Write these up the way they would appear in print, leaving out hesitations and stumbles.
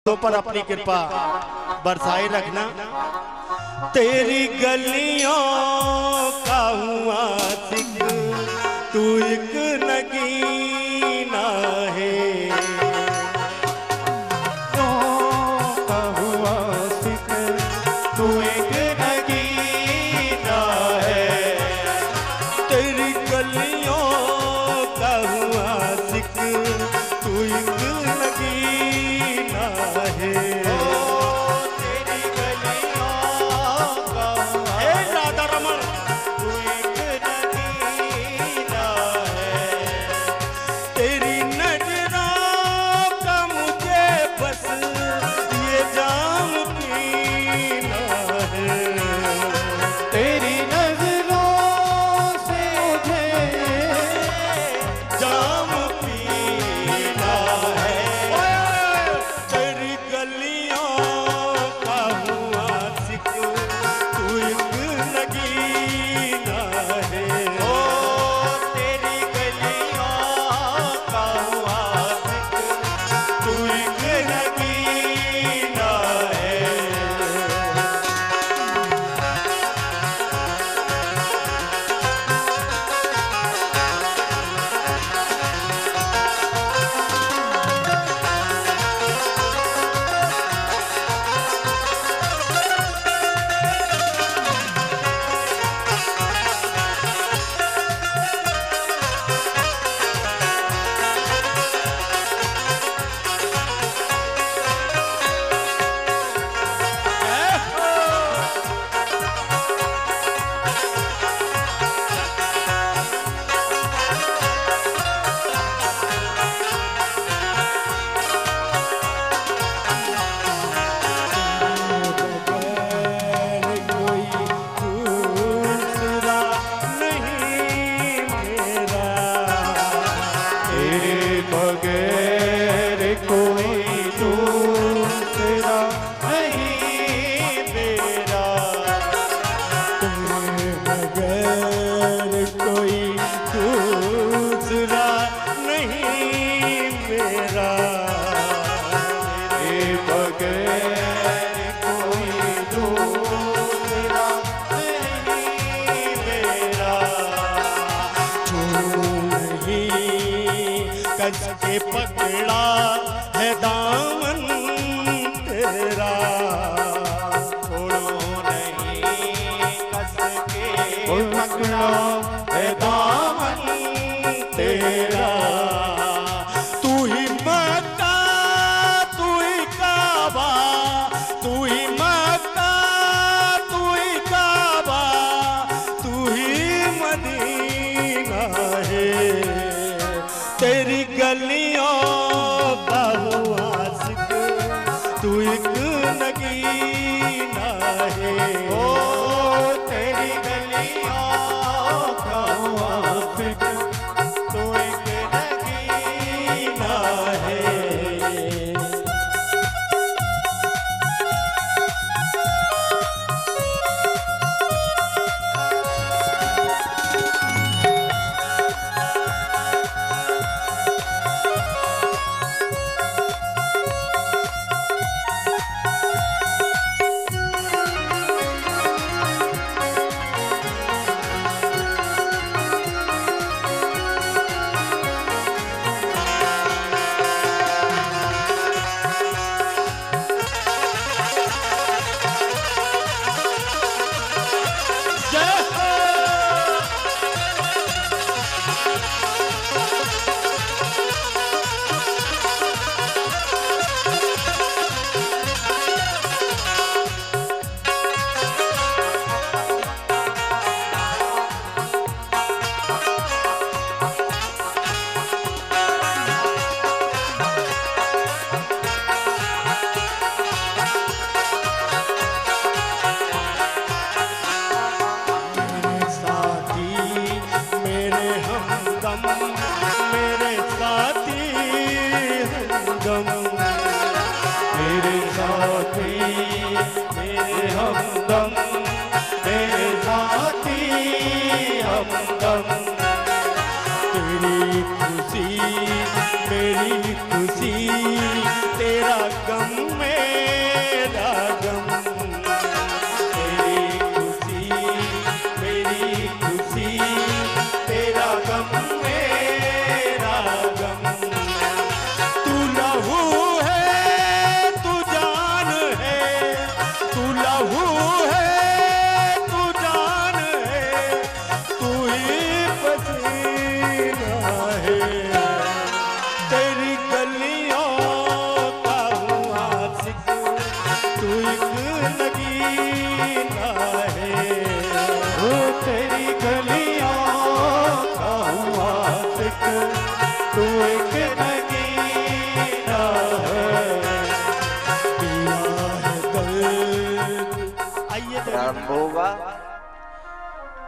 भक्तों पर अपनी कृपा बरसाए रखना। तेरी गलियों का हुआ सिख तू एक नगीना है, का हुआ सिख तू एक नगीना है। तेरी गलियों का हुआ सिख तू एक नगीना है। तेरी गलियों का हुआ हे राधा रमन तू एक नगीना है। तेरी नजरों का मुझे बस ये जाम पीना है। तेरी नजरों से मुझे जाम पीना है। तेरी गलियों का हुआ सिख तू एक नगीना है। तेरी गलियों का हुआ सिख तू एक नगीना है। बगैर कोई दूसरा नहीं मेरा। तेरे बगैर कोई दूसरा नहीं मेरा। तेरे बगैर कोई दूसरा नहीं मेरा। कस के पकड़ा है दामन तेरा, छोड़ो नहीं कस के पकड़ा है दामन तेरा। तू ही मक्का तू ही काबा, तू ही मक्का तू ही काबा, तू ही मदीना है। तेरी गलियों का हुआ सिख तू एक नगीना है। तेरी गलियों का हुआ सिख तू एक नगीना है।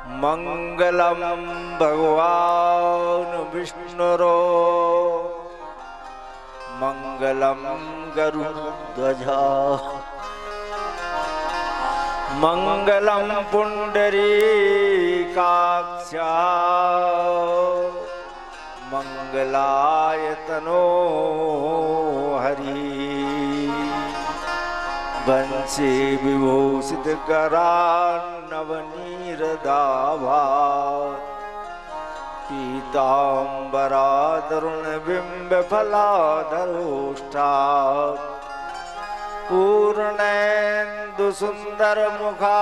मंगलम भगवान विष्णुरो मंगलम गरुड़ध्वजा मंगलम पुंडरीकाक्षा मंगलाय तनो हरि बंशी विभूषित करान्नवनीरदाभा पीताम्बरादरुण बिंब फलाधरोष्ठा पूर्णेन्दु सुंदर मुखा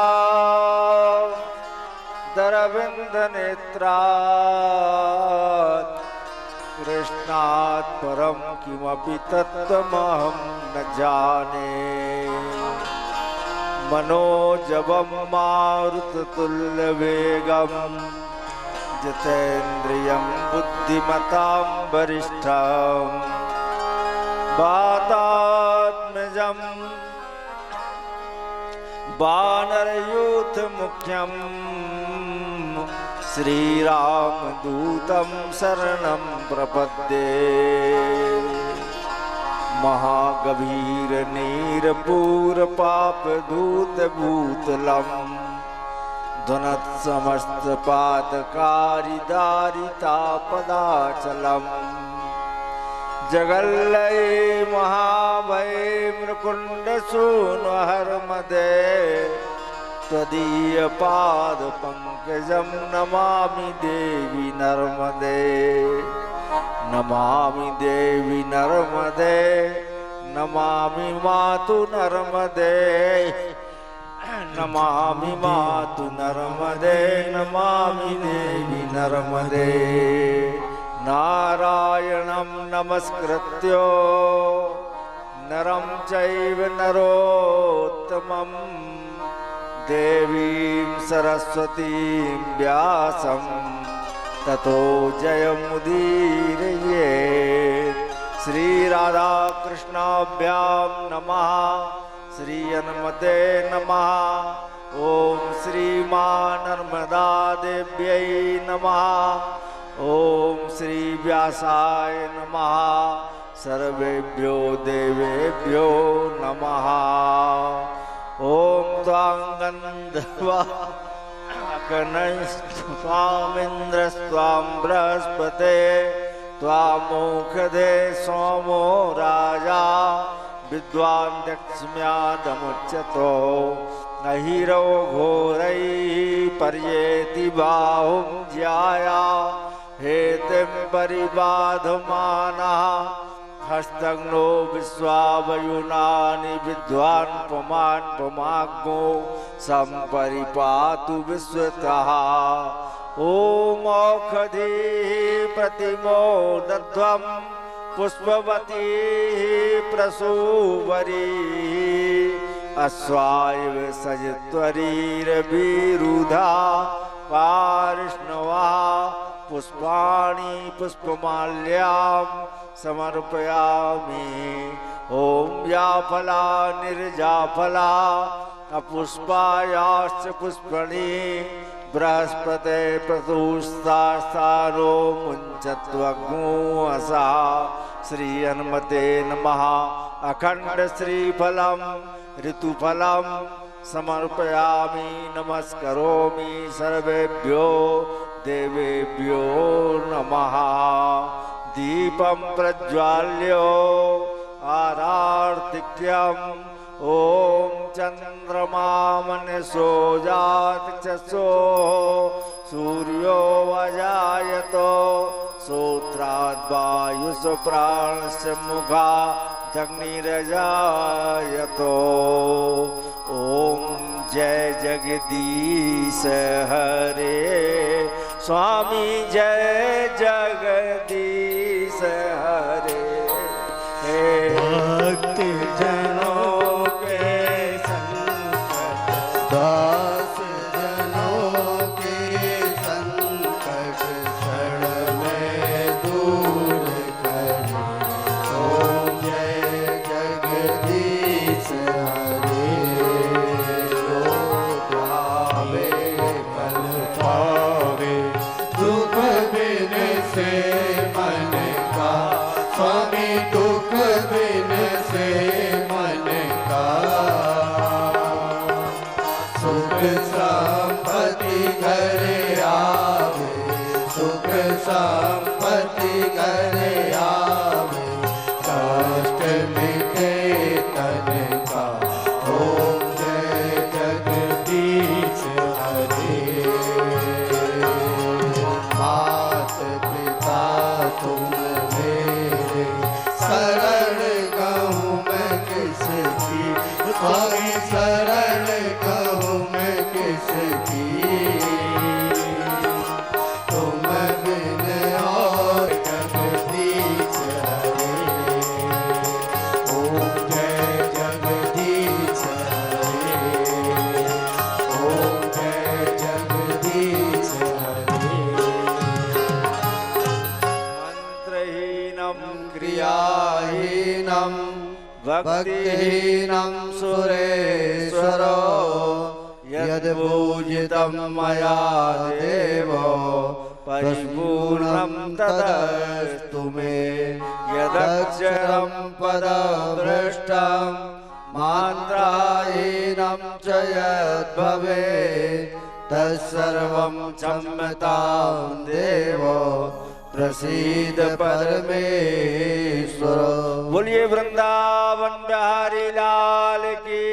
दरविंद नेत्रा कृष्णात् परम किमपि तत्त्वमहं न जाने मनोजवं मारुततुल्यवेगं जितेन्द्रियं बुद्धिमतां वरिष्ठं वातात्मजं वानरयूथमुख्यं श्रीरामदूतं शरणं प्रपद्ये महागभीर नीरपूर पापदूत भूतलं धुनत् समस्त पातकारी दारितापदाचलम् जगल्लये महाभय मृकुण्ड सूनुहरमदे त्वदीय पाद पंकजं नमामि देवी नर्मदे नमामि देवी नर्मदे नमामि मातु नर्मदे नमामि मातु नर्मदे नमामि देवी नर्मदे नारायणं नमस्कृत्य नरं चैव नरोत्तमं देवीं सरस्वतीं व्यासं ततो जयमुदीरये श्री राधा कृष्णाभ्यां नमः श्री हनुमते नमः ओम श्री मां नर्मदा देव्यै नमः ओम श्री व्यासाय नमः सर्वेभ्यो देवेभ्यो नमः ओम त्वांगन्धर्वा कनैस्त्वामिन्द्रस्त्वां बृहस्पते त्वामोखदे सोमो राजा विद्वान् दक्ष्म्यादमुच्यतो नहिरो घोरैः पर्येति बाहुं ज्याया हेतिं परिबाधमानः हस्तग्नो विश्वावयुनानि विद्वान् पुमान् पुमाग्नो सम्परिपातु विश्वतः ॐ औषधीः प्रतिमोदध्वं पुष्पवतीः प्रसूवरीः अश्वायव सजत्वरीरविरुधा पारिष्णवा पुष्पाणि पुष्पमाल्यां समर्पयामि ॐ या फला निर्जाफला अपुष्पायाश्च पुष्पणि बृहस्पते प्रतुस्तास्तारो मुञ्चत्वग्मुअसा श्री हनुमते नमः अखंड श्रीफलं ऋतुफलं समर्पयामि नमस्करोमि सर्वेभ्यो देवेभ्यो नमः दीपं प्रज्वाल्य आरार्तिक्यम् ॐ चंद्रमा मनसो जातचक्षो सूर्यो अजायतो श्रोत्राद्वायुषो प्राणस्य मुखादग्निरजायतो ॐ जय जगदीश हरे स्वामी जय जगदीश हरे हे भक्ति जनों के संकट दास जनों के संकट क्षण में दूर करे ओम जय जगदीश हरे जो ध्यावे कल घर आवे, सुख संपत्ति घर आवे, कष्ट मिटे तन का। ओम जय जगदीश हरे। मात पिता तुम मेरे, शरण कहूँ मैं किसकी, स्वामी शरण कहूँ मैं किसकी। तुम बिन और जगदीश हरे। ओम जय जगदीश हरे। ओम जय जगदीश हरे। मंत्रहीनं क्रियाहीनं भक्तिहीनं सुरेश्वरो, यद्पूजितं मया देवो परिपूर्णं तदस्तु मे। यदक्षरं पदभ्रष्टं मात्राहीनं च यद्भवेत्, तत्सर्वं क्षम्यतां देवो प्रसीद परमेश्वर। बोलिए वृंदावन बिहारी लाल की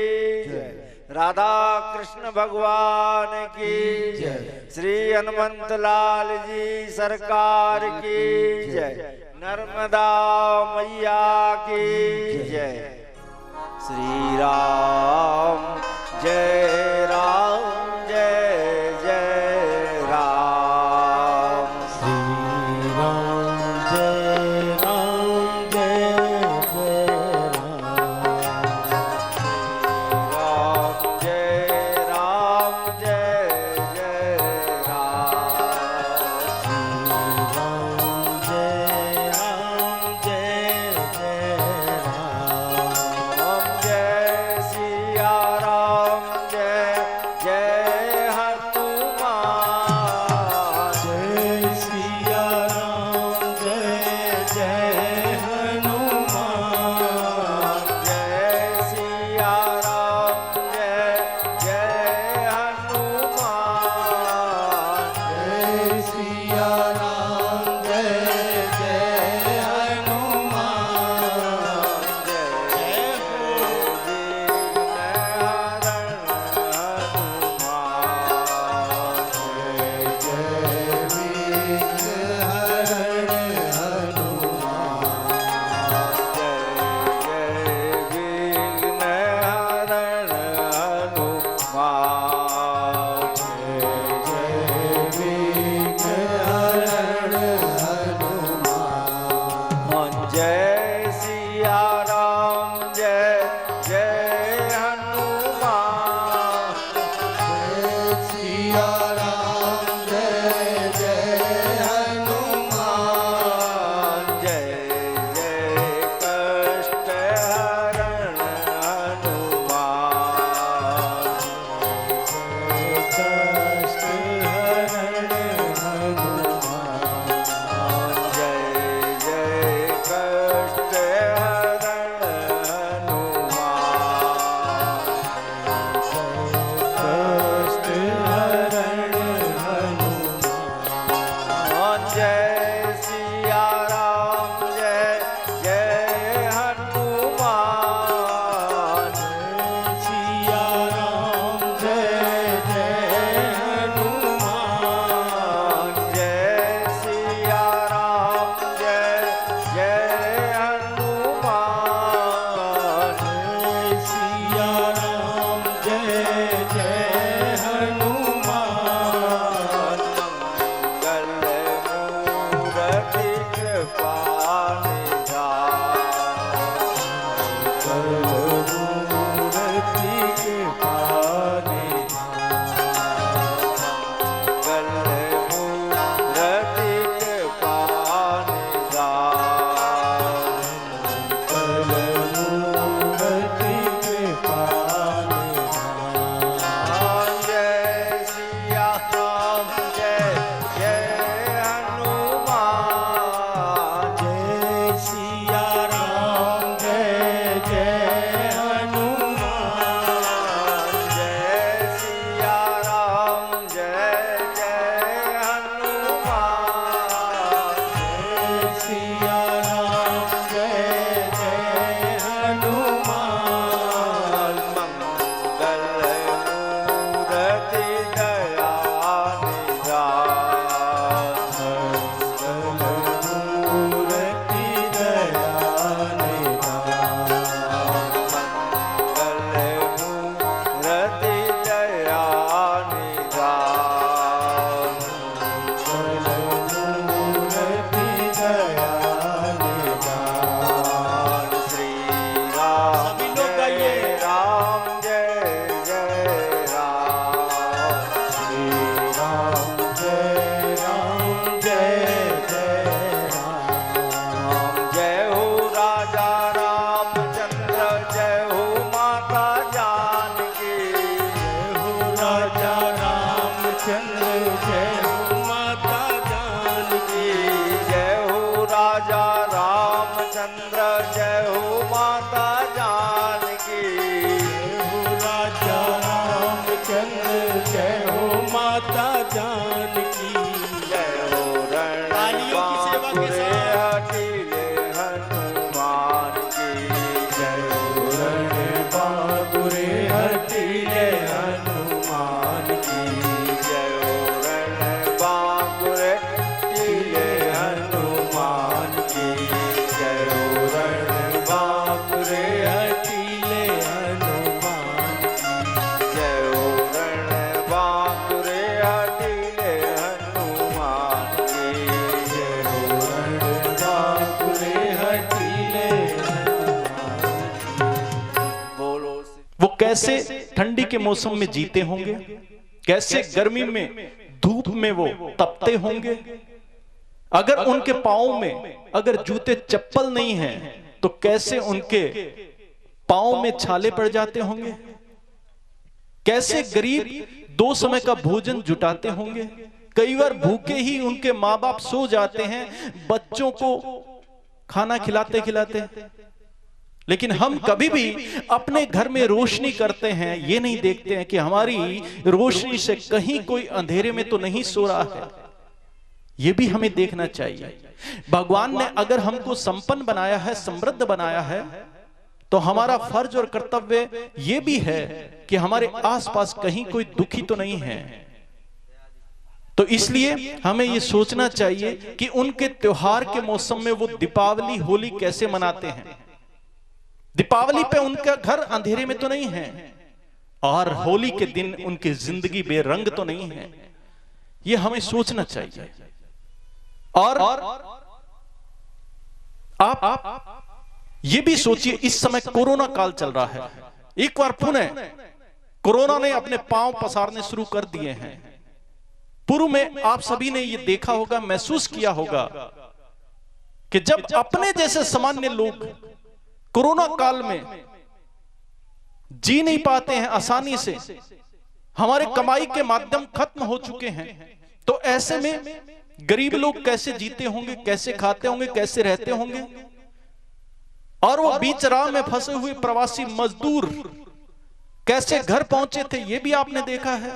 जय, राधा कृष्ण भगवान की जय, श्री हनुमंत लाल जी सरकार की जय, नर्मदा मैया की जय। श्री राम जय राम जय जय राम। श्री राम जय राम जय जय राम। राम जय राम जय जय राम। राम जय राम जय जय राम। राम जय सिया राम जय जय जय हो माता जानकी, जय हो राजा रामचंद्र, जय हो माता जानकी, जय हो राजा रामचंद्र, जय हो माता जानकी, जय हो तालियों की सेवा के साथ। हटीले हनुमान की, जय हो रणबांकुरे हटीले हनुमान की, जय हो रणबांकुरे हटीले हनुमान की, जय हो रणबांकुरे हटीले हनुमान की, जय हो रणबांकुरे हटीले हनुमान की, जय हो रणबांकुरे हटीले बोलो वो कैसे ठंडी के मौसम में जीते होंगे, कैसे गर्मी में धूप में वो तपते होंगे। अगर उनके पाँव में अगर जूते चप्पल नहीं हैं तो कैसे उनके पाँव में छाले पड़ जाते होंगे। कैसे गरीब 2 समय का भोजन जुटाते होंगे। कई बार भूखे ही उनके माँ बाप सो जाते हैं बच्चों को खाना खिलाते खिलाते। लेकिन हम कभी भी अपने घर में रोशनी करते हैं, ये नहीं देखते हैं कि हमारी रोशनी से कहीं कोई अंधेरे में तो नहीं सो रहा है। ये भी हमें देखना चाहिए। भगवान ने अगर हमको संपन्न बनाया है, समृद्ध बनाया है, तो हमारा फर्ज और कर्तव्य ये भी है कि हमारे आसपास कहीं कोई दुखी तो नहीं है। तो इसलिए हमें ये सोचना चाहिए कि उनके त्योहार के मौसम में वो दीपावली होली कैसे मनाते हैं। दीपावली पे उनका घर अंधेरे में तो नहीं है और होली के दिन उनकी जिंदगी बेरंग तो नहीं है। ये हमें सोचना चाहिए। और आप ये भी सोचिए, इस समय कोरोना काल चल रहा है। एक बार पुनः कोरोना ने अपने पांव पसारने शुरू कर दिए हैं। पूर्व में आप सभी ने ये देखा होगा, महसूस किया होगा कि जब अपने जैसे सामान्य लोग कोरोना काल में जी नहीं पाते हैं आसानी से, हमारे कमाई के माध्यम खत्म हो चुके हैं, तो ऐसे में गरीब लोग कैसे जीते होंगे, कैसे खाते होंगे, कैसे रहते होंगे। और वो बीच राह में फंसे हुए प्रवासी मजदूर कैसे घर पहुंचे थे, ये भी आपने देखा है।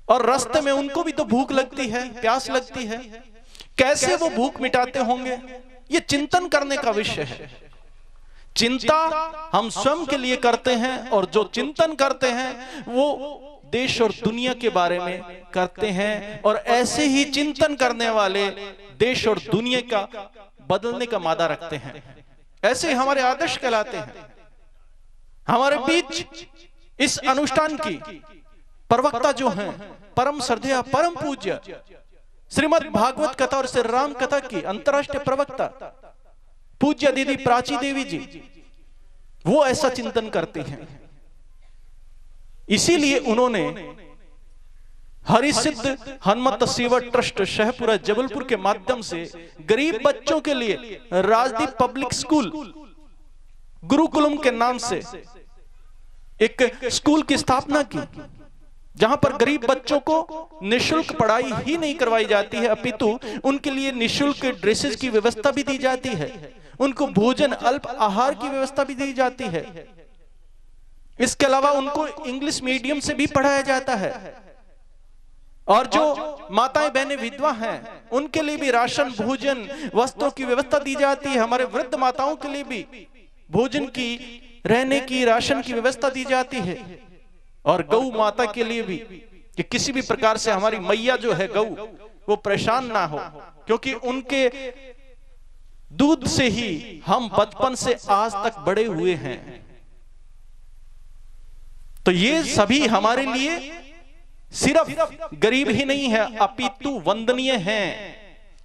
और रास्ते में उनको भी तो भूख लगती है, प्यास लगती है, कैसे वो भूख मिटाते होंगे। ये चिंतन करने का विषय है। चिंता हम स्वयं के लिए करते हैं और जो चिंतन करते हैं वो देश और दुनिया के बारे में करते हैं। और ऐसे ही चिंतन करने वाले देश और दुनिया का बदलने का मादा रखते हैं। ऐसे ही हमारे आदर्श कहलाते हैं। हमारे बीच इस अनुष्ठान की प्रवक्ता जो हैं, परम श्रद्धेय परम पूज्य श्रीमद् भागवत कथा और श्री राम कथा की अंतर्राष्ट्रीय प्रवक्ता पूज्य दीदी प्राची देवी जी, वो ऐसा चिंतन करते हैं। इसीलिए उन्होंने हरिसिद्ध हनुमत सेवा ट्रस्ट शहपुरा जबलपुर के माध्यम से गरीब बच्चों के लिए राजदीप पब्लिक स्कूल गुरुकुलम के नाम से एक स्कूल की स्थापना की, जहां पर गरीब बच्चों को निःशुल्क पढ़ाई ही नहीं करवाई जाती है, अपितु उनके लिए निःशुल्क ड्रेसेस की व्यवस्था भी दी जाती है, उनको भोजन अल्प आहार की व्यवस्था भी दी जाती है। इसके अलावा उनको इंग्लिश मीडियम से भी पढ़ाया जाता है। और जो माताएं बहनें विधवा हैं उनके लिए भी राशन, भोजन, वस्त्रों की व्यवस्था दी जाती है। हमारे वृद्ध माताओं के लिए भी भोजन की, रहने की, राशन की व्यवस्था दी जाती है। और गौ माता के लिए भी कि किसी भी प्रकार से हमारी मैया जो है गौ, वो परेशान ना हो, क्योंकि उनके दूध से ही हम बचपन से आज तक बड़े हुए हैं। तो ये सभी हमारे लिए सिर्फ गरीब ही नहीं है, अपितु वंदनीय हैं।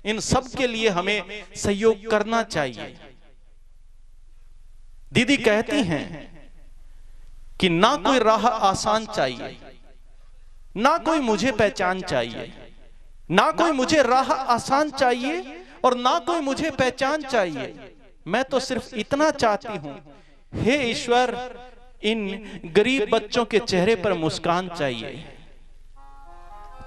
इन सब के लिए हमें सहयोग करना चाहिए। दीदी कहती हैं कि ना कोई राह आसान चाहिए, ना कोई मुझे पहचान चाहिए, ना कोई मुझे राह आसान चाहिए और ना कोई मुझे पहचान चाहिए। मैं तो सिर्फ इतना चाहती हूं, हे ईश्वर, इन गरीब बच्चों के चेहरे पर मुस्कान चाहिए।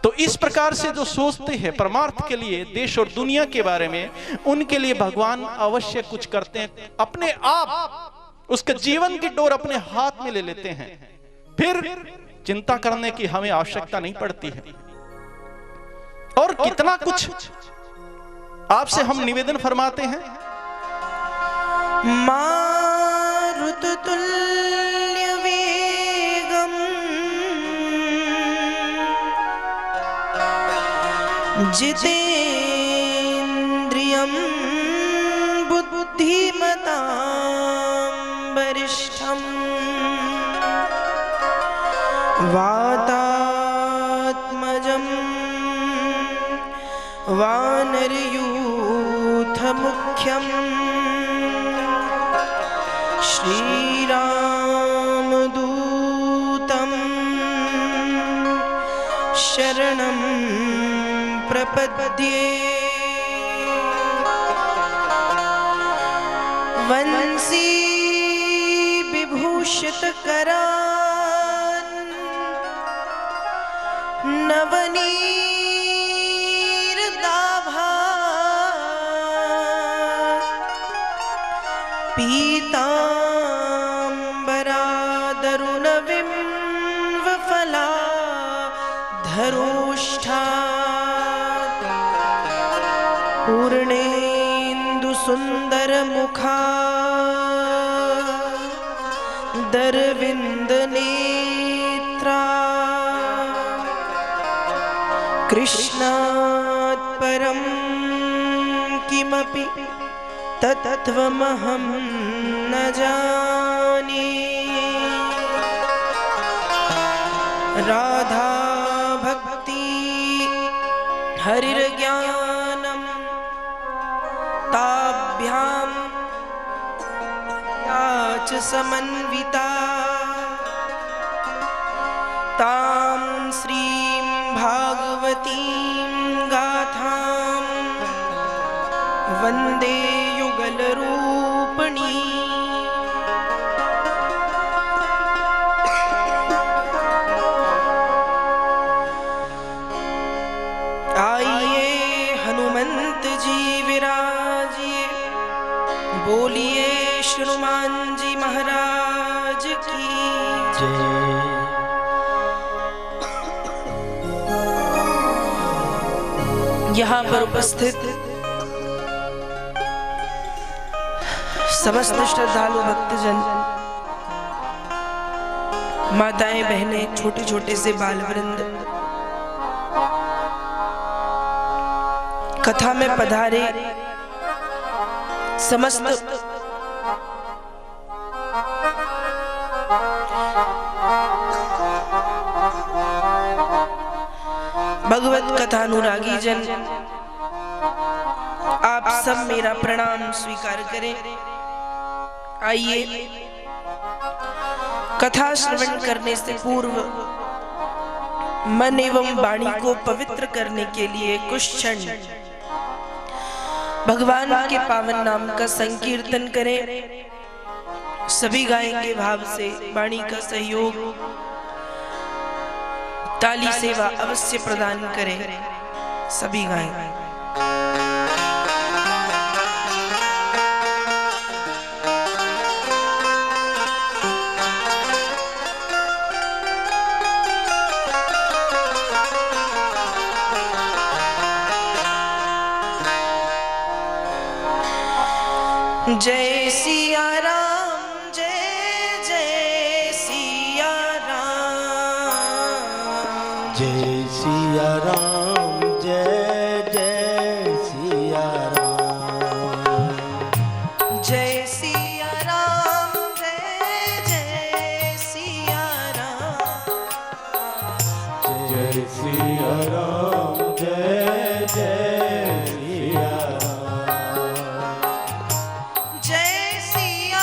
तो इस प्रकार से जो सोचते हैं परमार्थ के लिए, देश और दुनिया के बारे में, उनके लिए भगवान अवश्य कुछ करते हैं। अपने आप उसके जीवन की डोर अपने हाथ में ले लेते हैं, फिर चिंता करने की हमें आवश्यकता नहीं पड़ती है। और कितना कुछ आपसे हम निवेदन फरमाते हैं। मारुततुल्य वेगम जितेन्द्रियं बुद्धिमतां वरिष्ठं वातात्मजं वानरयूथमुख्यं श्रीरामदूतं शरणं प्रपद्ये। वंशी विभूषितकरान् नवनीरदाभात् पीताम्बरादरुणविम्बफलाधरोष्ठात् पूर्णेन्दुसुन्दरमुखा दरविन्दनेत्रा कृष्णात् परं किमपि तत्त्वमहं न जाने। राधा भक्ति हरिर्ज्ञानं ताभ्यां या च समन्विता तां श्रीं भागवतीं गाथां वन्दे युगलरूपिणी। आइए हनुमंत जी विराजिए, बोलिए हनुमान जी महाराज की जय। यहाँ पर उपस्थित समस्त श्रद्धालु भक्तजन, माताएं बहनें, छोटे छोटे से बाल वृंद, कथा में पधारे समस्त भगवत कथानुरागी जन, आप सब मेरा प्रणाम स्वीकार करें। आइए कथा श्रवण करने से पूर्व मन एवं वाणी को पवित्र करने के लिए कुछ क्षण भगवान के पावन नाम का संकीर्तन करें। सभी गाएंगे भाव से, वाणी का सहयोग, ताली सेवा अवश्य प्रदान करें। सभी गाएं। जय सिया राम, जय जय सिया राम, जय सिया राम, जय जय सिया राम, जय सिया राम, जय जय सिया राम, जय सिया राम, जय जय सिया राम, जय सिया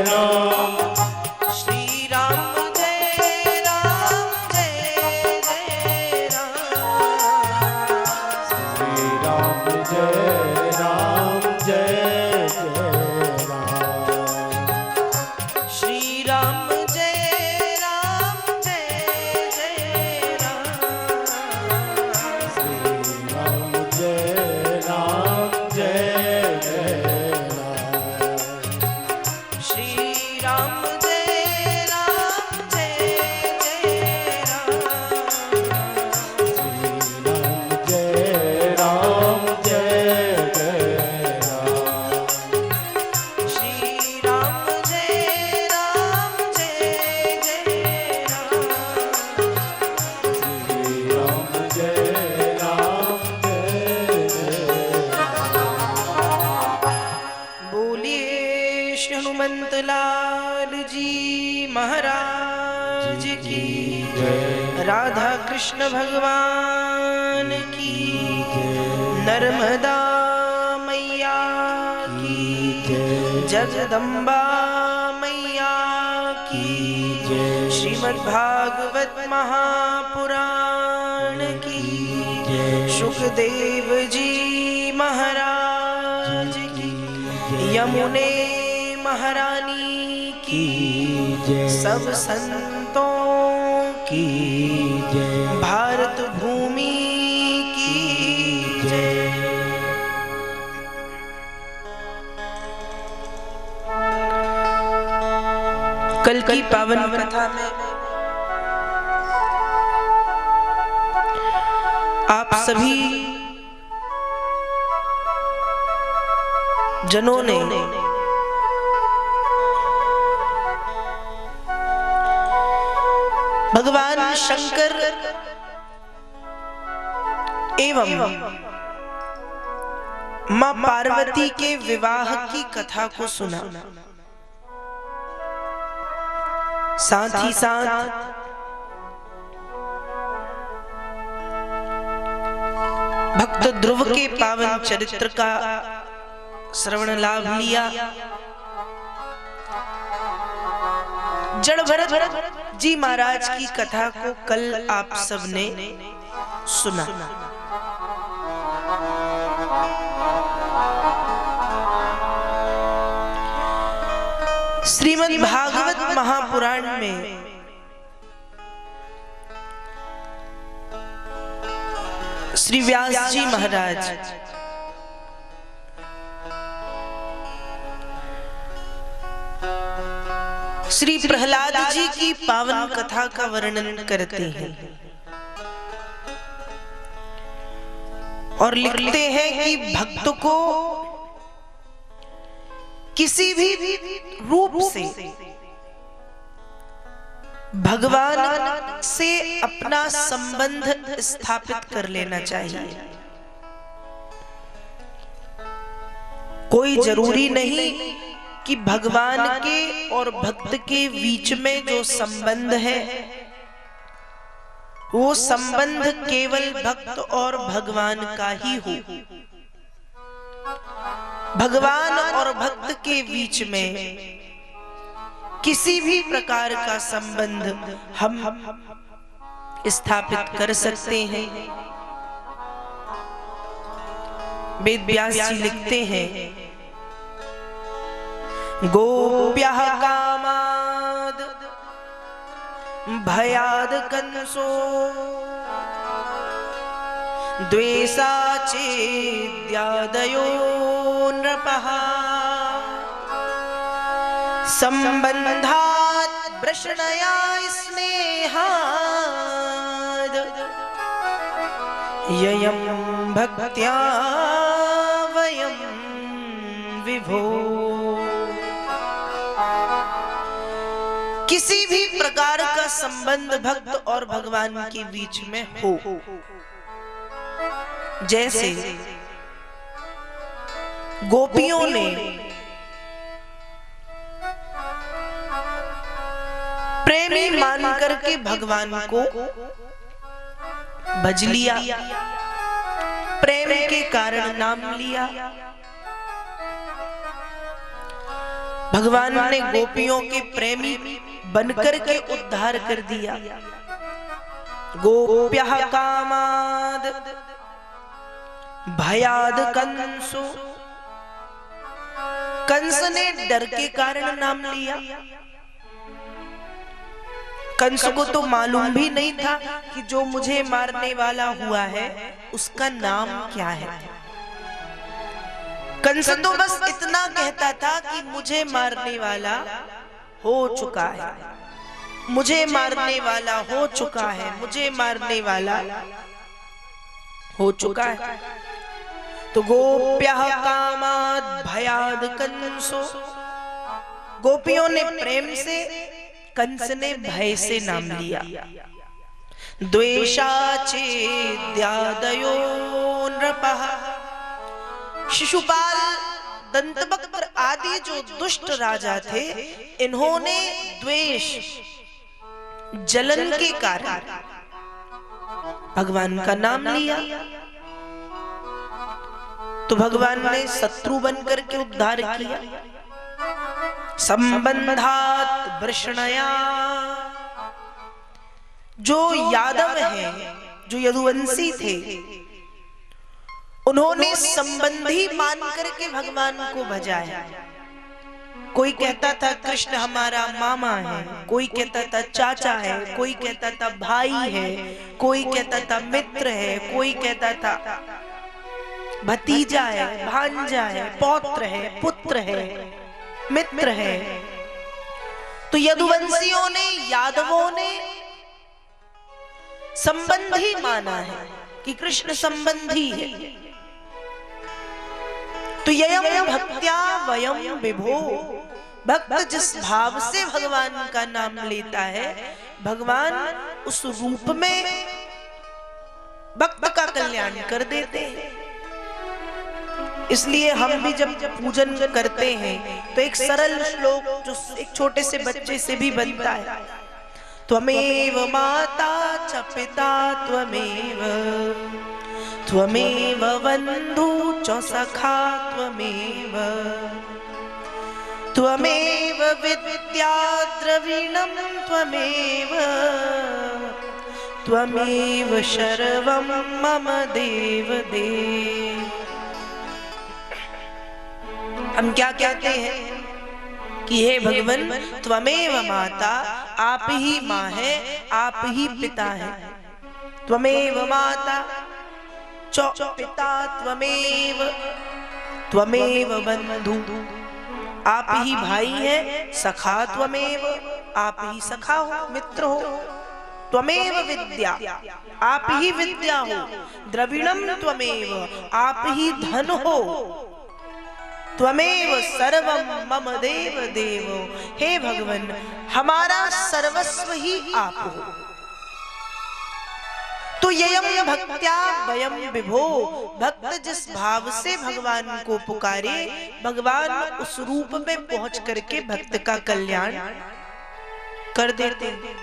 राम श्री राम जय राम जय जय राम श्री राम जय राम जय जय राम श्री राम जय राम जय जय राम श्री राम जय राम जय जय राम श्री राम जय राम जय जय राम जय राम जय जय राम श्री राम जय राम जय जय राम श्री राम जय राम जय जय बोलिए श्री हनुमंत लाल जी महाराज की राधा कृष्ण भगवान की नर्मदा मैया की जगदम्बा मैया की श्रीमद् भागवत महापुराण की सुखदेव जी महाराज की यमुने महारानी की सब संतों की जय भारत भूमि की जय। कल की पावन कथा में आप सभी जनों ने भगवान शंकर एवं मां पार्वती के विवाह की कथा को सुना। साथ ही साथ भक्त ध्रुव के पावन चरित्र का श्रवण लाभ लिया। जड़ भरत जी महाराज की कथा को कल आप सबने सुना। श्रीमद् भागवत महापुराण में श्री व्यास जी महाराज श्री प्रहलाद जी की पावन कथा का वर्णन करते हैं और लिखते हैं कि भक्त को किसी भी रूप से भगवान से अपना संबंध स्थापित कर लेना चाहिए। कोई जरूरी नहीं कि भगवान के और भक्त के बीच में जो संबंध है वो संबंध केवल भक्त और भगवान का ही हो। भगवान और भक्त के बीच में किसी भी प्रकार का संबंध हम स्थापित कर सकते हैं। वेद व्यास जी लिखते हैं, गोप्यः कामाद भयाद कंसो द्वेषाचेद्यादयो नृपः संबंधात् वृषणया स्नेहाद ययं भक्त्या वयं विभो। किसी भी प्रकार का संबंध भक्त और भगवान के बीच में हो, जैसे गोपियों ने प्रेमी मान करके भगवान को भज लिया, प्रेम के कारण नाम लिया। भगवान ने गोपियों के प्रेमी बनकर के उद्धार कर दिया। गोप्यः कामाद भयाद कंसु, कंस ने डर के कारण नाम लिया। कंस को तो मालूम भी नहीं था कि जो मुझे मारने वाला हुआ है उसका नाम क्या है। कंस तो बस इतना कहता था कि मुझे मारने वाला हो चुका है, मुझे मारने वाला हो चुका है, मुझे मारने वाला हो चुका है। तो गोप्यः कामाद भयाद कंसो, गोपियों ने प्रेम से, कंस ने भय से नाम लिया। द्वेषाचेद्यादयो नृपः, शिशुपाल, दंतवक्र आदि जो दुष्ट राजा थे, इन्होंने द्वेष, जलन के कारण भगवान का नाम लिया। तो भगवान ने शत्रु बनकर के उद्धार किया। संबंधात वृषणया, जो यादव हैं, जो यदुवंशी थे, उन्होंने संबंधी मान करके भगवान को भजाया। कोई कहता था कृष्ण हमारा मामा है, कोई कहता था चाचा है, कोई कहता था भाई है, कोई कहता था मित्र है, कोई कहता था भतीजा है, भांजा है, पौत्र है, पुत्र है, मित्र है। तो यदुवंशियों ने, यादवों ने संबंधी माना है कि कृष्ण संबंधी है। तो ययं भक्त्या वयं विभो, भक्त जिस भाव से भगवान का नाम लेता है, भगवान उस रूप में भक्त का कल्याण कर देते हैं। इसलिए हम भी जब पूजन करते हैं तो एक सरल श्लोक जो एक छोटे से बच्चे से भी बनता है, त्वमेव माता च पिता त्वमेव, त्वमेव बन्धु च सखा त्वमेव, त्वमेव विद्या द्रविणं त्वमेव, त्वमेव सर्वं मम देव देव। हम क्या कहते हैं कि हे भगवान, त्वमेव माता, आप ही माँ है, आप ही पिता है। त्वमेव माता च पिता त्वमेव, त्वमेव बंधु, आप ही भाई है। सखा त्वमेव, आप ही सखा हो, मित्र हो। त्वमेव विद्या, आप ही विद्या हो। द्रविणम त्वमेव, आप ही धन हो। त्वमेव सर्वम मम देव देव, हे भगवान हमारा सर्वस्व ही आप हो। तो ययं भक्त्या वयं विभो, भक्त जिस भाव से भगवान को पुकारे, भगवान उस रूप में पहुंच करके भक्त का कल्याण कर देते हैं।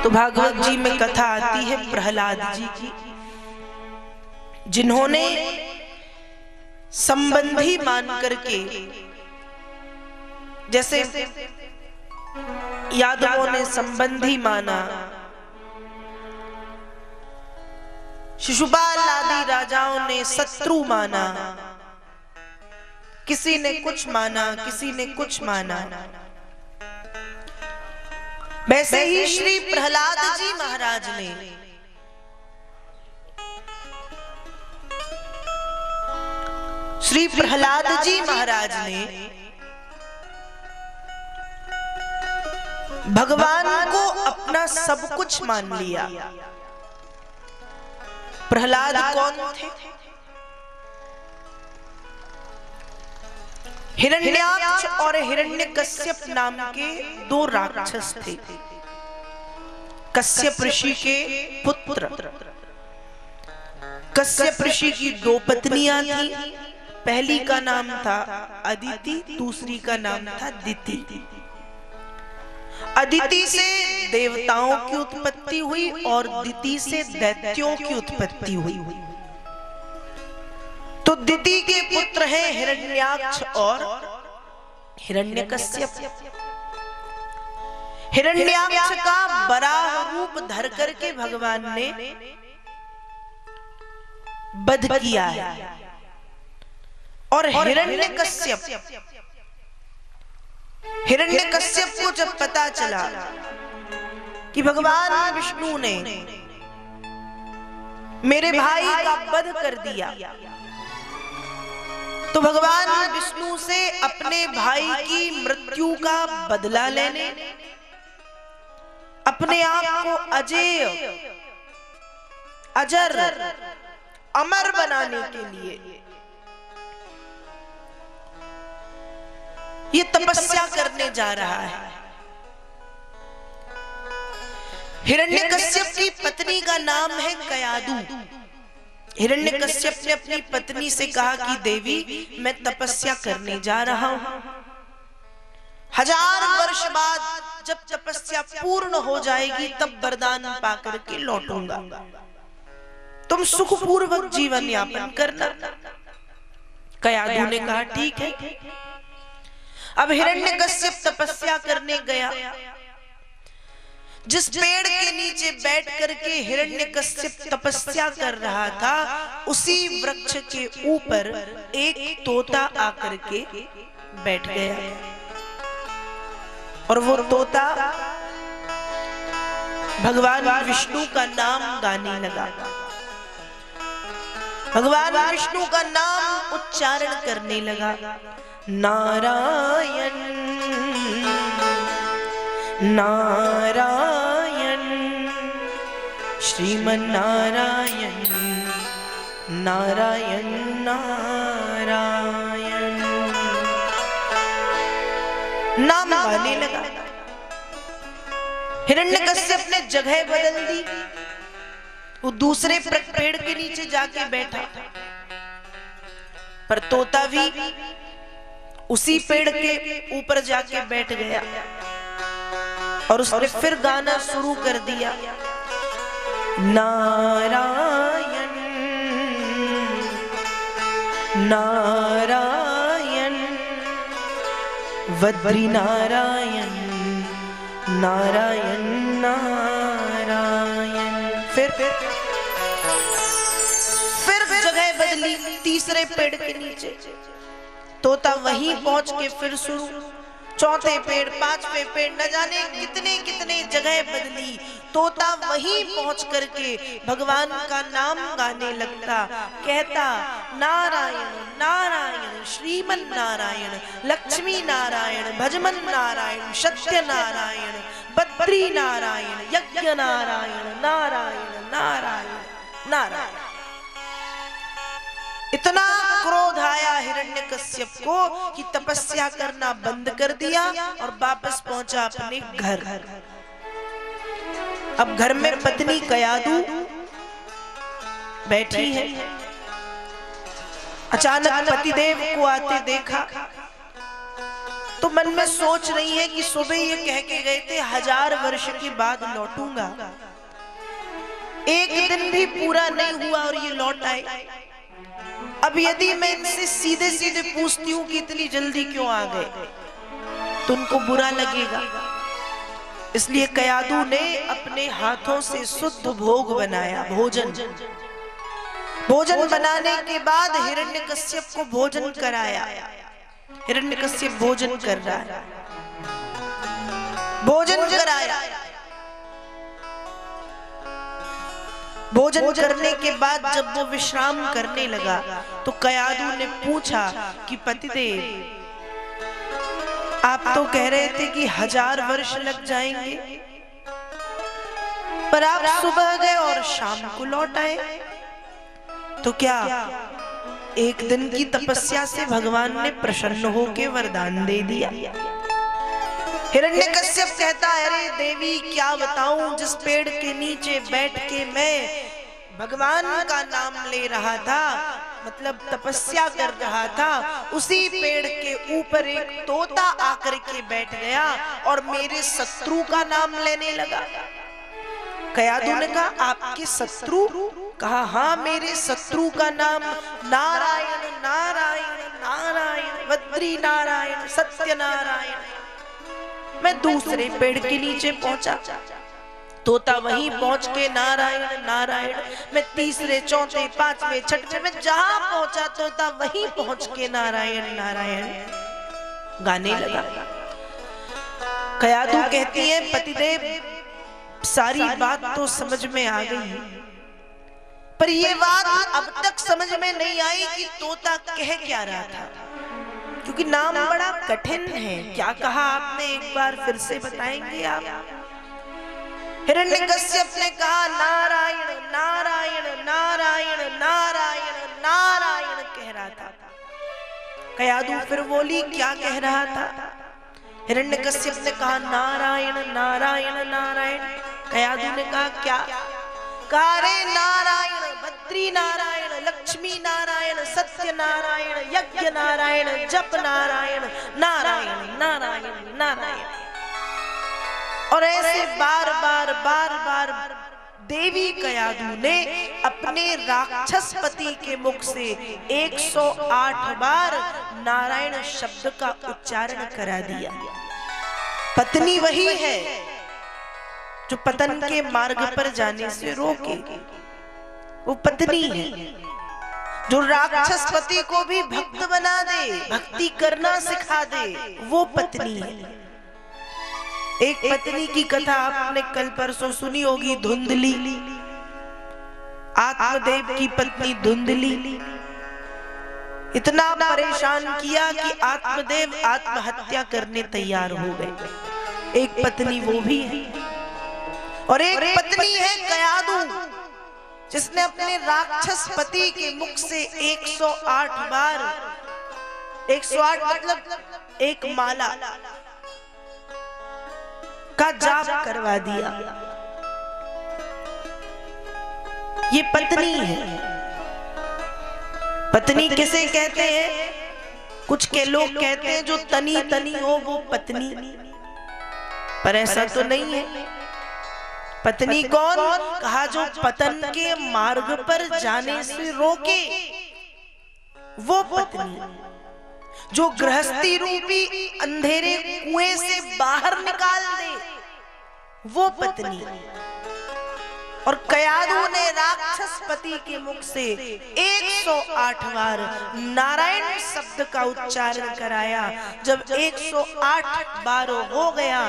तो भागवत जी में कथा आती है प्रहलाद जी की, जिन्होंने संबंधी मान करके, जैसे यादवों ने संबंधी माना, शिशुपाल आदि राजाओं ने शत्रु माना, किसी ने कुछ माना, किसी ने कुछ माना। वैसे ही श्री प्रहलाद जी महाराज ने भगवान को अपना सब कुछ मान लिया। प्रहलाद कौन थे? हिरण्याक्ष और हिरण्यकश्यप नाम के दो राक्षस थे। कश्यप ऋषि के पुत्र। कश्यप ऋषि की दो पत्नियां थी, पहली का नाम था अदिति, दूसरी का नाम था दिति। अदिति से देवताओं की उत्पत्ति हुई और दिति से दैत्यों की उत्पत्ति हुई। तो दिति के पुत्र हैं हिरण्याक्ष और हिरण्यकश्यप। हिरण्याक्ष का बराह रूप धर करके भगवान ने वध किया है। और हिरण्यकश्यप को जब पता चला कि भगवान विष्णु ने मेरे भाई का वध कर दिया, तो भगवान विष्णु से अपने भाई की मृत्यु का बदला लेने, अपने आप को अजेय अजर अमर बनाने के लिए ये तपस्या करने जा रहा है। हिरण्यकश्यप की पत्नी का नाम है कयादु। हिरण्यकश्यप ने अपनी पत्नी से कहा कि देवी, मैं तपस्या करने जा रहा हूं, 1000 वर्ष बाद जब तपस्या पूर्ण हो जाएगी तब वरदान पाकर के लौटूंगा, तुम सुखपूर्वक जीवन यापन करना। कयादु ने कहा ठीक है। अब हिरण्यकश्यप तपस्या करने गया। जिस पेड़ के नीचे बैठ करके हिरण्यकश्यप तपस्या कर रहा था, उसी वृक्ष के ऊपर एक तोता आकर के बैठ गया और वो तोता भगवान विष्णु का नाम गाने लगा। भगवान विष्णु का नाम उच्चारण करने लगा। नारायण नारायण श्रीमन नारायण नारायण नारायण नाम गाने लगा। हिरण्यकश्यप ने जगह बदल दी, वो दूसरे पेड़ के नीचे जाके बैठा, पर तोता भी उसी पेड़ के ऊपर जाके बैठ गया और उसने फिर गाना शुरू कर दिया। नारायण नारायण वद्री नारायण नारायण नारायण। फिर जगह बदली, तीसरे पेड़ के नीचे। तोता वहीं पहुंच के फिर शुरू, चौथे पेड़, पांचवे पेड़, न जाने कितने कितने जगह बदली। तोता वहीं पहुंच करके भगवान का नाम गाने लगता, कहता नारायण नारायण श्रीमन नारायण लक्ष्मी नारायण भजमन नारायण सत्य नारायण बद्री नारायण यज्ञ नारायण नारायण नारायण नारायण। इतना क्रोध आया हिरण्यकश्यप को कि तपस्या करना बंद कर दिया और वापस पहुंचा अपने घर। अब घर में पत्नी कयादु बैठी है। अचानक पतिदेव को आते देखा तो मन में सोच रही है कि सुबह ये कह के गए थे 1000 वर्ष के बाद लौटूंगा, एक दिन भी पूरा नहीं हुआ और ये लौट आए। अब यदि मैं इनसे सीधे सीधे पूछती हूँ कि इतनी जल्दी क्यों आ गए, तो उनको बुरा लगेगा। इसलिए कयादु ने अपने हाथों से शुद्ध भोग बनाया, भोजन बनाने के बाद हिरण्यकश्यप को भोजन कराया। हिरण्यकश्यप भोजन कर रहा है, भोजन कराया। भोजन करने के बाद जब वो विश्राम करने लगा तो कयादु ने पूछा कि पतिदेव, आप तो कह रहे थे कि 1000 वर्ष लग जाएंगे, पर आप सुबह गए और शाम को लौट आए, तो क्या एक दिन की तपस्या से भगवान ने प्रसन्न होकर वरदान दे दिया? हिरण्यकश्यप कहता है, अरे देवी क्या बताऊं, जिस पेड़ के नीचे बैठ के मैं भगवान का नाम ले रहा था, मतलब तपस्या कर रहा था, उसी पेड़ के ऊपर एक तोता आकर के बैठ गया और मेरे शत्रु का नाम लेने लगा। कयादु ने कहा, आपके शत्रु? कहा हाँ मेरे शत्रु का नाम नारायण नारायण नारायण बद्री नारायण सत्य नारायण। मैं दूसरे पेड़ के नीचे पहुंचा, तोता वहीं पहुंच के नारायण नारायण। मैं तीसरे चौथे पांचवे छठवे में जहां पहुंचा तोता वहीं पहुंच के नारायण नारायण गाने लगा। कयादू कहती है पतिदेव सारी बात तो समझ में आ गई है, पर ये बात अब तक समझ में नहीं आई कि तोता कह क्या रहा था, क्योंकि नाम बड़ा कठिन है। क्या कहा आपने, एक बार फिर से बताएंगे आप? हिरण्यकश्यप ने कहा नारायण नारायण नारायण नारायण नारायण कह रहा था। कयादू फिर बोली क्या कह रहा था? हिरण्यकश्यप ने कहा नारायण नारायण नारायण। कयादू ने कहा क्या? कारे नारायण बद्री नारायण लक्ष्मी नारायण सत्य नारायण यज्ञ नारायण जप नारायण नारायण नारायण नारायण। और ऐसे बार बार देवी कयादू ने अपने राक्षस पति के मुख से 108 बार नारायण शब्द का उच्चारण करा दिया। पत्नी वही है जो पतन के मार्ग पर जाने से रोके, वो पत्नी है जो राक्षस पति को भी भक्त बना दे, भक्ति करना सिखा दे, वो पत्नी है। एक पत्नी की कथा आपने कल परसों सुनी होगी, धुंधली। आत्मदेव की पत्नी धुंधली इतना परेशान किया कि आत्मदेव आत्महत्या करने तैयार हो गए। एक पत्नी वो भी है, और एक पत्नी है कयादू, जिसने अपने राक्षस पति के मुख से 108 बार, 108 मतलब एक माला का जाप करवा दिया। ये पत्नी है। पत्नी किसे कहते हैं? कुछ के लोग कहते हैं जो तनी तनी हो वो पत्नी, पर ऐसा तो नहीं है। पत्नी कौन? कहा जो पतन के मार्ग पर जाने से रोके, वो पत्नी जो गृहस्थी रूपी अंधेरे कुएं से बाहर निकाल दे, वो पत्नी। और कयादू ने राक्षस पति के मुख से 108 बार नारायण शब्द का उच्चारण कराया। जब 108 बार हो गया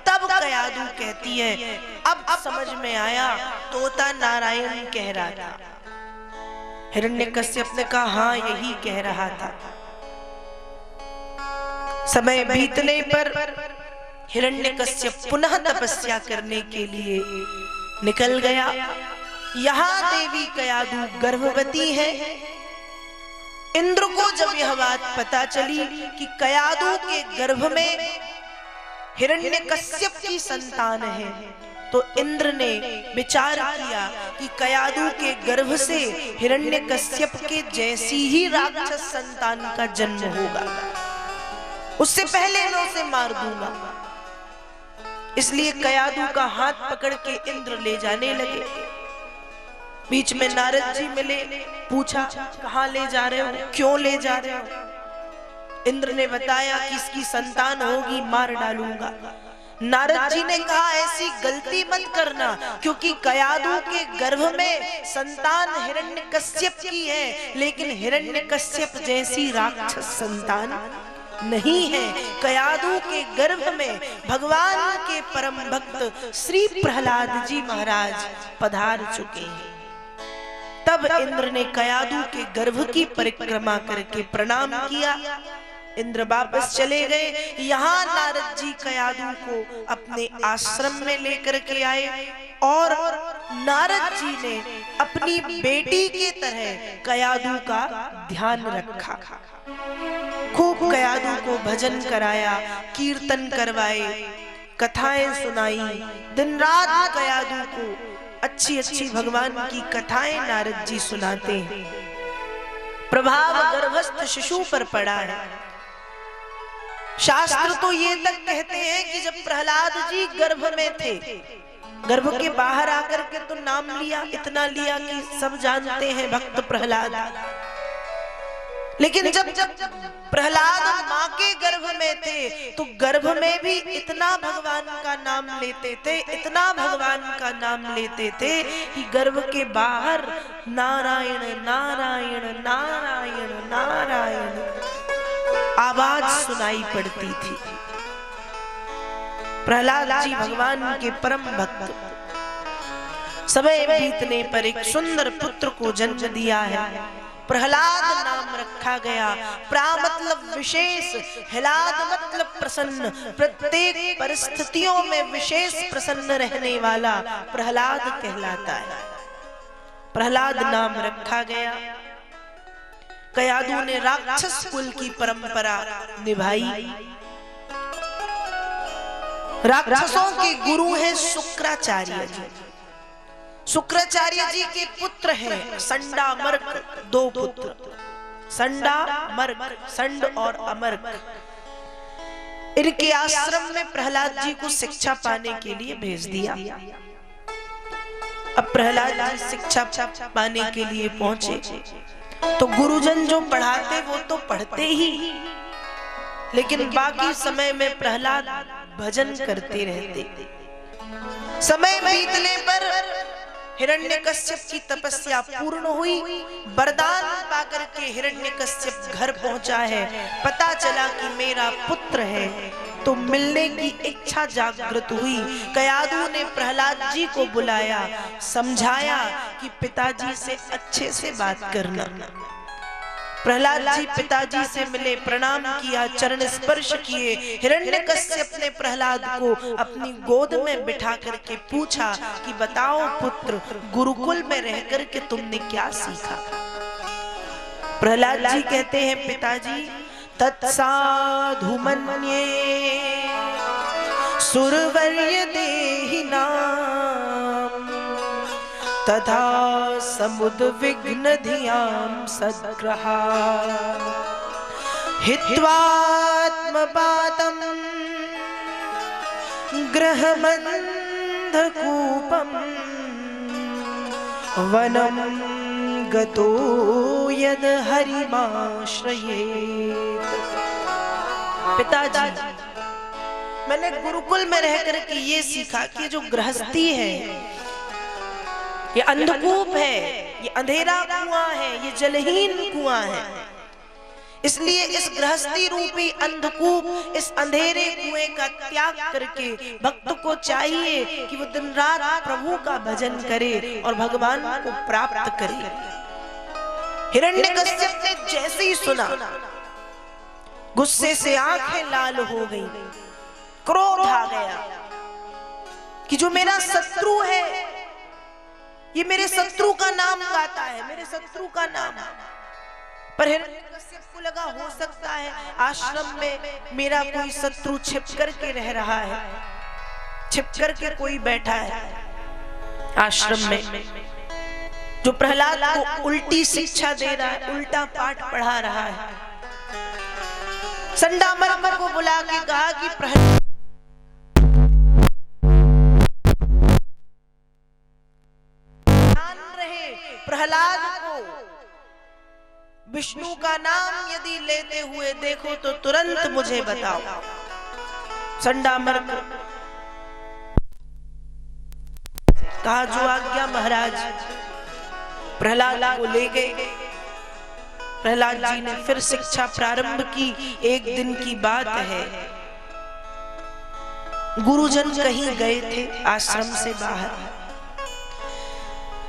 तब कयादू कहती है अब समझ में आया तोता नारायण कह रहा था। हिरण्यकश्यप ने कहा हाँ यही कह रहा था। समय बीतने पर हिरण्यकश्यप पुनः तपस्या करने के लिए निकल गया। यहाँ देवी कयादू गर्भवती है। इंद्र को जब यह बात पता चली कि कयादू के गर्भ में हिरण्यकश्यप की संतान है, तो इंद्र ने विचार किया कि कयादू के गर्भ से हिरण्यकश्यप के जैसी ही राक्षस संतान का जन्म होगा, उससे पहले मैं उसे मार दूंगा। इसलिए कयादू का हाथ पकड़ के इंद्र ले जाने लगे। बीच में नारद जी मिले, पूछा कहाँ ले जा रहे हो, क्यों ले जा रहे हो? इंद्र ने बताया कि इसकी संतान होगी, मार डालूंगा। नारद जी ने कहा ऐसी गलती मत करना, क्योंकि कयादू के गर्भ में संतान हिरण्यकश्यप की है, लेकिन हिरण्यकश्यप जैसी राक्षस संतान नहीं है। कयादू के गर्भ में भगवान के परम भक्त श्री प्रहलाद जी महाराज पधार चुके हैं। तब इंद्र ने कयादू के गर्भ की परिक्रमा करके प्रणाम किया। इंद्र वापस चले गए। यहाँ नारद जी कयादू को अपने आश्रम में लेकर के आए और नारद जी ने अपनी बेटी के तरह कयादू का ध्यान रखा। खूब कयादू को भजन कराया, कीर्तन करवाए, कथाएं सुनाई। दिन रात कयादू को अच्छी अच्छी भगवान की कथाएं नारद जी सुनाते हैं। प्रभाव गर्भस्थ शिशु पर पड़ा है। शास्त्र तो ये तक कहते हैं कि जब प्रहलाद जी गर्भ में थे गर्भ के बाहर आकर के तो नाम लिया, इतना लिया कि सब जानते हैं भक्त प्रहलाद। लेकिन जब प्रहलाद माँ के गर्भ में थे तो गर्भ में भी इतना भगवान का नाम लेते थे, इतना भगवान का नाम लेते थे कि गर्भ के बाहर नारायण नारायण नारायण नारायण आवाज सुनाई पड़ती थी। प्रहलाद जी भगवान के परम भक्त, समय बीतने पर एक सुंदर पुत्र को जन्म दिया है। प्रहलाद नाम रखा गया। प्रा मतलब विशेष, हिलाद मतलब प्रसन्न, प्रत्येक परिस्थितियों में विशेष प्रसन्न रहने वाला प्रहलाद कहलाता है। प्रहलाद नाम रखा गया। कयादू ने राक्षस कुल की परंपरा निभाई। राक्षसों के गुरु हैं शुक्राचार्य जी। शुक्राचार्य जी के पुत्र हैं संडा मर्क, दो पुत्र, संडा मर्क, संड और अमर्क। इनके आश्रम में प्रहलाद जी को शिक्षा पाने के लिए भेज दिया। अब प्रहलाद जी शिक्षा पाने के लिए पहुंचे तो गुरुजन जो पढ़ाते वो तो पढ़ते ही, लेकिन बाकी समय में प्रहलाद भजन करते रहते। समय बीतने पर हिरण्यकश्यप की तपस्या पूर्ण हुई। वरदान पाकर के हिरण्यकश्यप घर पहुंचा है। पता चला कि मेरा पुत्र है, तो मिलने की इच्छा जागृत हुई। कयादू ने प्रहलाद जी को बुलाया, समझाया कि पिताजी से अच्छे से बात करना। प्रहलाद जी पिताजी से मिले, प्रणाम किया, चरण स्पर्श किए। हिरण्यकश्यप ने प्रहलाद को अपनी गोद में बिठा करके पूछा कि बताओ पुत्र, गुरुकुल में रह करके तुमने क्या सीखा? प्रहलाद जी कहते हैं पिताजी, तत्साधु मन्ये सुरवर्य देहिनाम तथा समुद्विग्न धियां सद्ग्रहा हित्वात्मपातं ग्रहबन्धकूपं वनं गतो यद हरिमाश्रयेत्। पिताजी, मैंने गुरुकुल में रहकर के ये सीखा कि जो गृहस्थी है ये अंधकूप है, ये अंधेरा कुआं है, ये जलहीन कुआं है। इसलिए इस गृहस्थी रूपी अंधकूप, इस अंधेरे कुएं का त्याग करके भक्त को चाहिए कि वो दिन रात प्रभु का भजन करे और भगवान को प्राप्त करे। हिरण्यकश्यप ने जैसे ही सुना, गुस्से से आंखें लाल हो गई, क्रोध आ गया कि जो मेरा शत्रु है, ये मेरे शत्रु का नाम गाता है, मेरे शत्रु का नाम। पर हिरण्यकश्यप को लगा हो सकता है आश्रम में मेरा कोई शत्रु छिप करके रह रहा है, छिप करके कोई बैठा है आश्रम में जो प्रहलाद को उल्टी शिक्षा दे रहा है, उल्टा पाठ पढ़ा रहा है। संडामर्क को बुला के कहा कि प्रहलाद को विष्णु का नाम यदि लेते हुए देखो तो तुरंत मुझे बताओ। संडामर्क कहा जो आज्ञा महाराज। प्रहलाद को ले गए। प्रहलाद जी ने फिर शिक्षा प्रारंभ की। एक दिन की बात है, गुरुजन कहीं गए थे आश्रम से बाहर,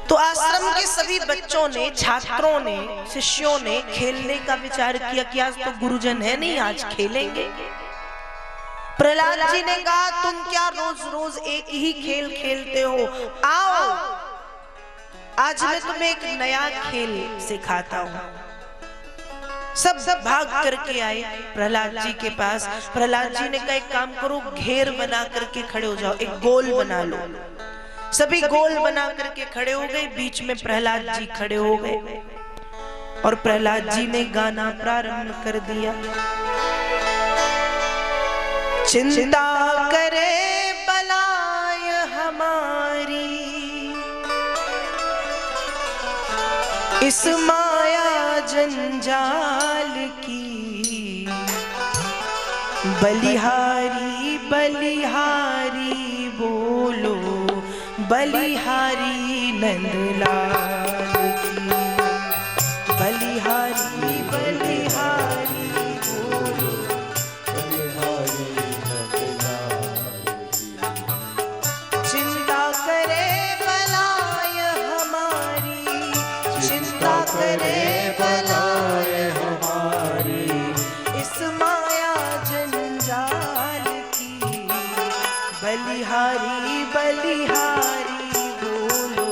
तो आश्रम के सभी बच्चों ने, छात्रों ने, शिष्यों ने खेलने का विचार किया कि आज तो गुरुजन है नहीं, आज खेलेंगे। प्रहलाद जी ने कहा तुम क्या रोज रोज एक ही खेल खेलते हो, आओ आज मैं तुम्हें एक नया खेल सिखाता हूँ। सब भाग करके आए प्रहलाद जी के पास। प्रहलाद जी ने कहा एक काम करो, घेर बना करके खड़े हो जाओ, एक गोल बना लो। सभी गोल बना करके खड़े हो गए, बीच में प्रहलाद जी खड़े हो गए और प्रहलाद जी ने गाना प्रारंभ कर दिया। चिंता करे बलाय हमार इस माया जंजाल की बलिहारी बलिहारी बोलो बलिहारी नंदलाल की बलिहारी बलिहारी बोलो बलिहारी नंदलाल की। चिंता करे बलाय हमारी चिंता करे बलाय हमारी इस माया जंजाल की बलिहारी बलिहारी बोलो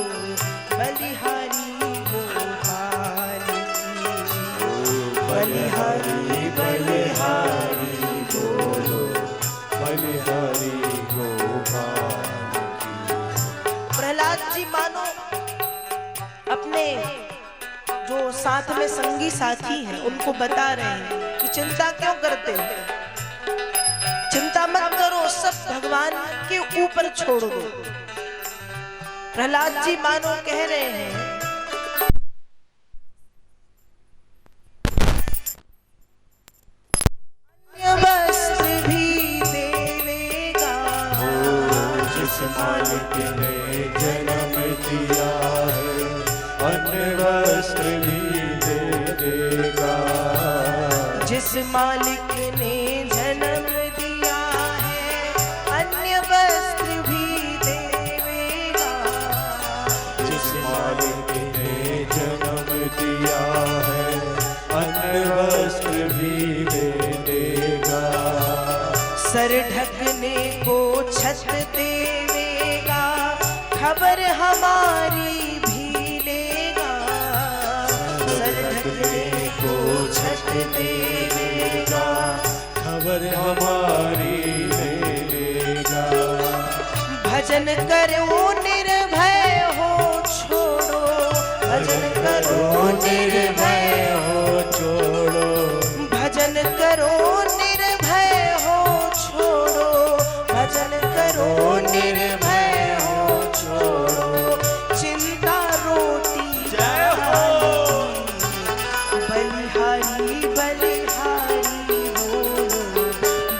बलिहारी गोपाल की बलिहारी बलिहारी बोलो बलिहारी गोपाल की। प्रहलाद जी मानो अपने जो साथ में संगी साथी हैं उनको बता रहे हैं कि चिंता क्यों करते हो, चिंता मत करो, सब भगवान के ऊपर छोड़ दो। प्रहलाद जी मानो कह रहे हैं वस्त्र भी देवेगा जिस मालिक ने जन्म दिया है अन्न वस्त्र भी दे देगा। जिस मालिक ने जन्म दिया है अन्य वस्त्र भी देवेगा। जिस मालिक ने जन्म दिया है अन्न वस्त्र भी दे देगा। सर ढकने को छत देवेगा खबर हमारी भी लेगा। सर ढकने को छत देवेगा खबर हमारी ले लेगा। भजन करो निर्भय हो छोड़ो भजन करो निर्भय हो छोड़ो भजन करो निर्भय हो छोड़ो भजन करो निर्भय हो छोड़ो चिंता रोटी जय हो। बलिहारी बलिहारी बोलो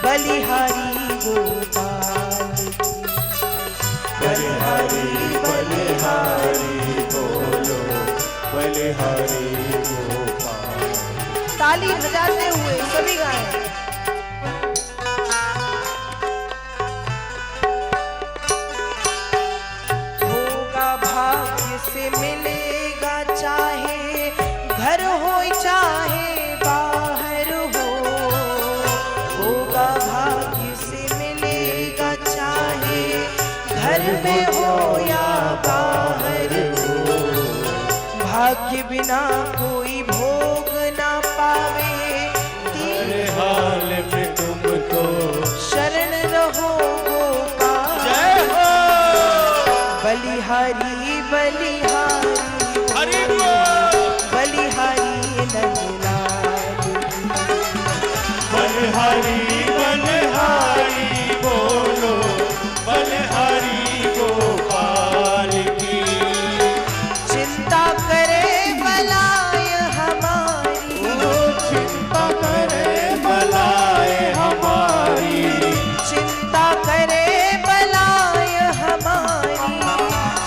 बलिहारी गोपाल की बलिहारी बलिहारी बोलो बलिहारी गोपाल। ताली बजाते हुए सभी गाएं। होगा भाग्य से मिलेगा चाहे घर हो चाहे बाहर हो। होगा भाग्य से मिलेगा चाहे घर में हो या बाहर हो। भाग्य बिना कोई भोग ना पावे हर हाल में तुमको शरण रहो गोपाल। जय हो। बलिहारी बलिहारी हरि बोल। बलिहारी नंदलाल की बलिहारी बलिहारी बोलो बलिहारी गोपाल की। चिंता करे बलाय हमारी चिंता करे बलाए हमारी चिंता करे बलाय हमारी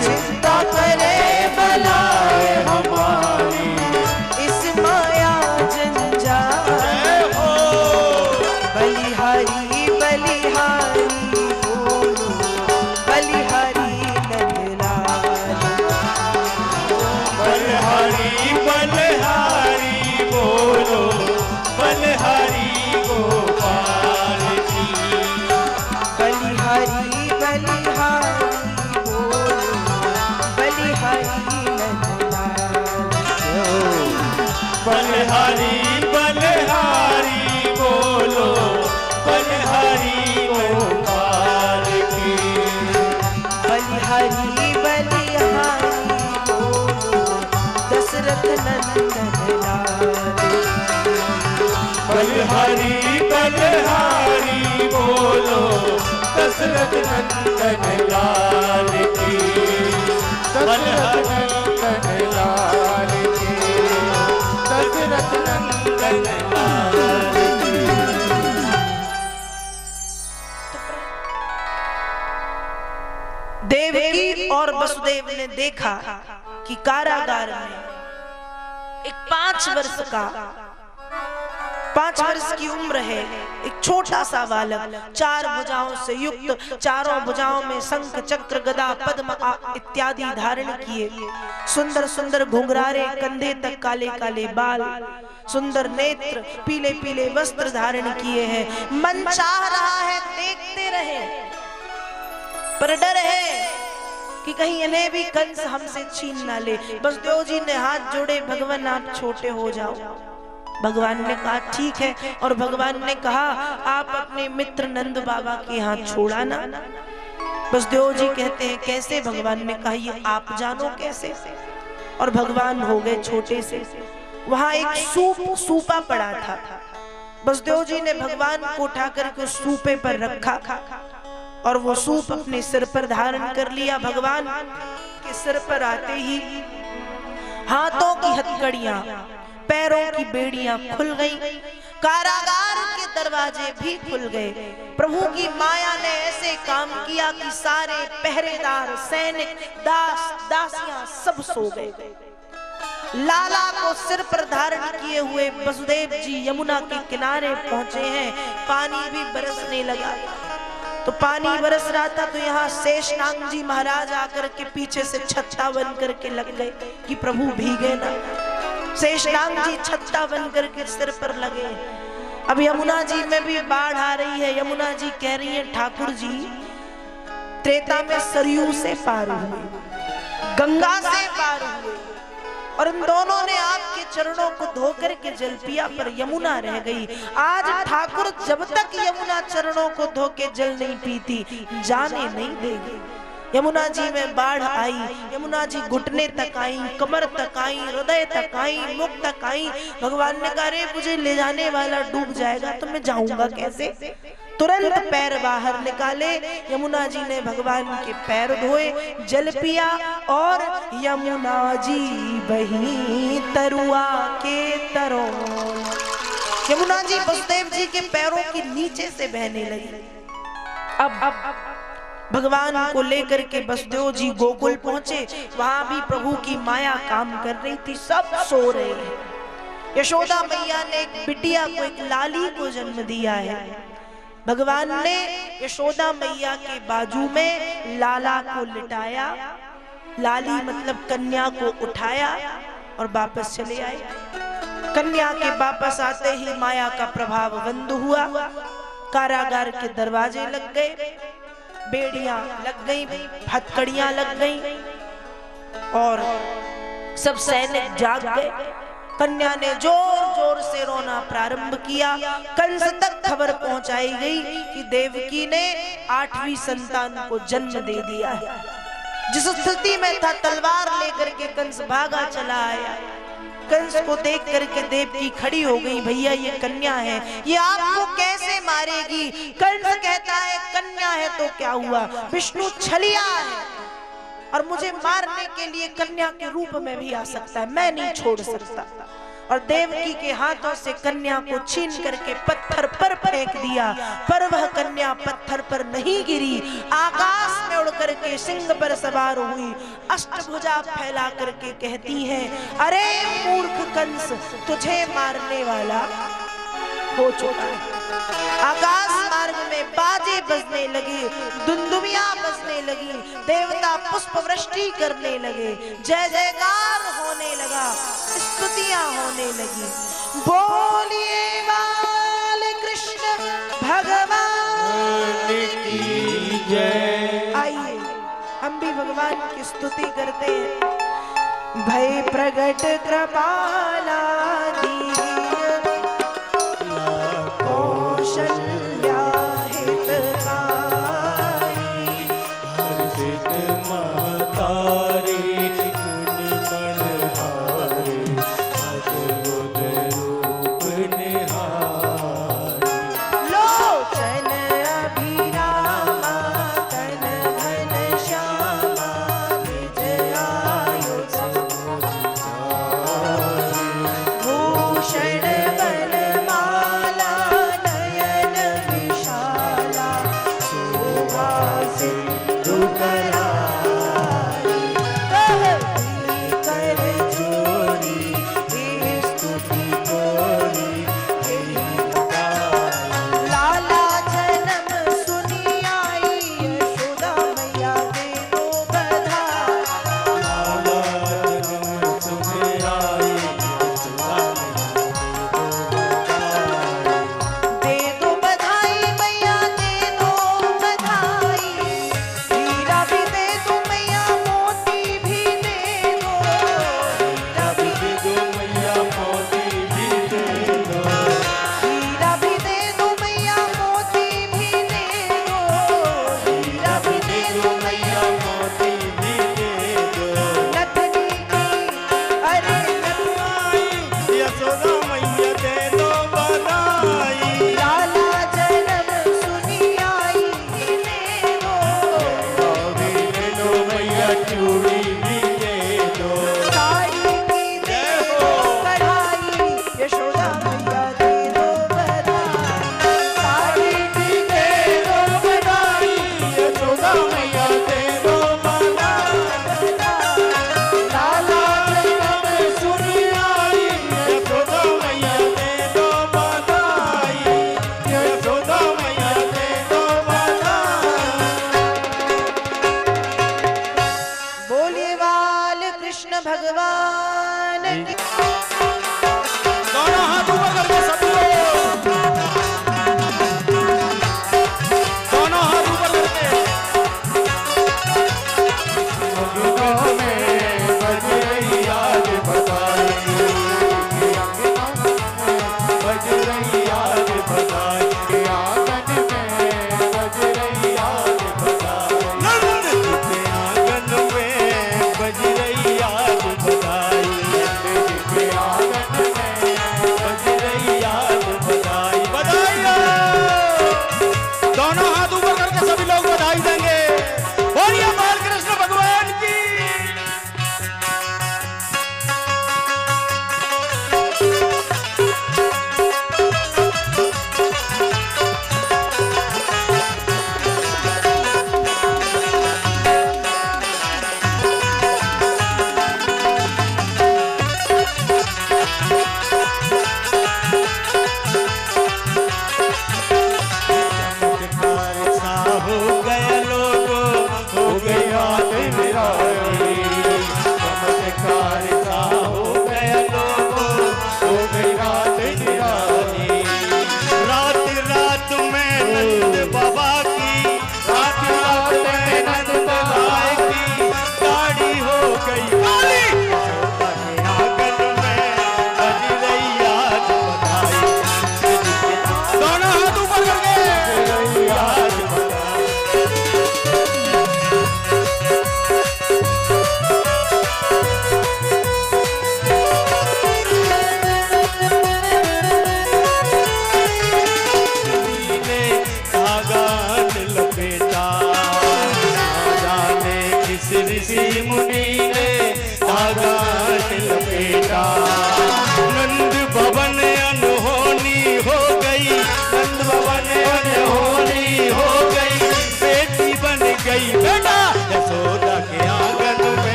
चिंता करे बलाय हमारी इस माया जंजाल। जय हो। बलिहारी बलिहारी बोलो बलिहारी नंदलाल। बलिहारी बलिहारी बोलो बलिहारी गोपाल की। बलिहारी बलिहारी बोलो बलिहारी नंदलाल। बलिहारी बलिहारी बोलो बलिहारी गोपाल की। बलिहारी बलिहारी बोलो दशरथ नंदन लाल। बलिहारी बलिहारी बोलो दशरथ नंदन लाल की। बलिहारी नंदन लाल की। दशरथ नंदन आरती। देवकी और वसुदेव ने देखा कि कारागार में एक 5 वर्ष की उम्र है एक छोटा सा बालक, 4 भुजाओं से युक्त, चारों भुजाओं में शंख चक्र गदा पद्म इत्यादि धारण किए, सुंदर सुंदर घुंघरारे, कंधे तक काले काले बाल, सुंदर नेत्र, पीले पीले वस्त्र धारण किए हैं। मन चाह रहा है देखते रहे, पर डर है कि कहीं इन्हें भी कंस हमसे छीन ना ले। वसुदेव जी ने हाथ जोड़े, भगवान आप छोटे हो जाओ। भगवान ने कहा ठीक है, और भगवान ने कहा आप अपने मित्र नंद बाबा के हाथ छोड़ा ना। वसुदेव जी कहते हैं कैसे? भगवान ने कहा ये आप जानो कैसे। और भगवान हो गए छोटे से। वहां एक सूपा पड़ा था, वसुदेव जी ने भगवान को उठा करके सूपे पर रखा और वो सूप अपने सिर पर धारण कर लिया। भगवान के सिर पर आते ही हाथों की हथकड़ियां, पैरों की बेड़ियां खुल गईं, कारागार के दरवाजे भी खुल गए। प्रभु की माया ने ऐसे काम किया कि सारे पहरेदार, सैनिक, दास दासियां सब सो गए। लाला को सिर पर धारण किए हुए वसुदेव जी यमुना के किनारे पहुंचे हैं। पानी भी बरसने लगा, तो पानी बरस रहा था तो यहाँ शेषनाग जी महाराज आकर के पीछे से छत्ता बन करके लग गए कि प्रभु भीगे ना। शेषनाग जी छत्ता बन करके सिर पर लगे। अब यमुना जी में भी बाढ़ आ रही है। यमुना जी कह रही है ठाकुर जी त्रेता में सरयू से पार हुए, गंगा से पार हुए, और इन दोनों ने आपके चरणों को धोकर के जल पिया, पर यमुना रह गई। आज ठाकुर जब तक यमुना चरणों को धो के जल नहीं पीती जाने नहीं देगी। यमुना जी में बाढ़ आई, यमुना जी घुटने तक आई, कमर तक आई, हृदय तक आई, मुख तक आई। भगवान ने कहा रे मुझे ले जाने वाला डूब जाएगा तो मैं जाऊंगा कैसे? तुरंत पैर बाहर निकाले। यमुना जी ने भगवान के पैर धोए, जल पिया, और यमुना जी बही तरुआ के तरों। यमुना जी वसुदेव जी के पैरों के नीचे से बहने लगी। अब भगवान को लेकर के वसुदेव जी गोकुल पहुंचे। वहां भी प्रभु की माया काम कर रही थी, सब सो रहे हैं। यशोदा मैया ने एक बिटिया को, एक लाली को जन्म दिया है। भगवान ने यशोदा मैया के बाजू में लाला को लिटाया, लाली मतलब कन्या को उठाया और वापस चले आए। कन्या के वापस आते ही माया का प्रभाव बंद हुआ, कारागार के दरवाजे लग गए, बेड़ियां लग गई, हथकड़ियां लग गई, और सब सैनिक जाग गए। कन्या ने जोर जोर से रोना प्रारंभ किया। कंस तक खबर पहुंचाई गई कि देवकी ने 8वीं संतान को जन्म दे दिया है। जिस स्थिति में था तलवार लेकर के कंस भागा चला आया। कंस को देख करके देवकी खड़ी हो गई, भैया ये कन्या है, ये आपको कैसे मारेगी? कंस कहता है कन्या है तो क्या हुआ, विष्णु छलिया है और मुझे मारने के लिए कन्या के रूप में भी आ सकता है, मैं नहीं छोड़ सकता। और देवकी के हाथों से कन्या को छीन करके पत्थर पर फेंक दिया, पर वह कन्या पत्थर पर नहीं गिरी, आकाश में उड़ करके सिंह पर सवार हुई, अष्टभुजा फैला करके कहती है, अरे मूर्ख कंस, तुझे मारने वाला हो चुका है। आकाश मार्ग में बाजे बजने लगे, दुंदुबियां बजने लगी, देवता पुष्प वृष्टि करने लगे, जय जयकार होने लगा, स्तुतियां होने लगी। बोलिए बाल कृष्ण भगवान की जय। आइए हम भी भगवान की स्तुति करते हैं। भय प्रगट कृपाला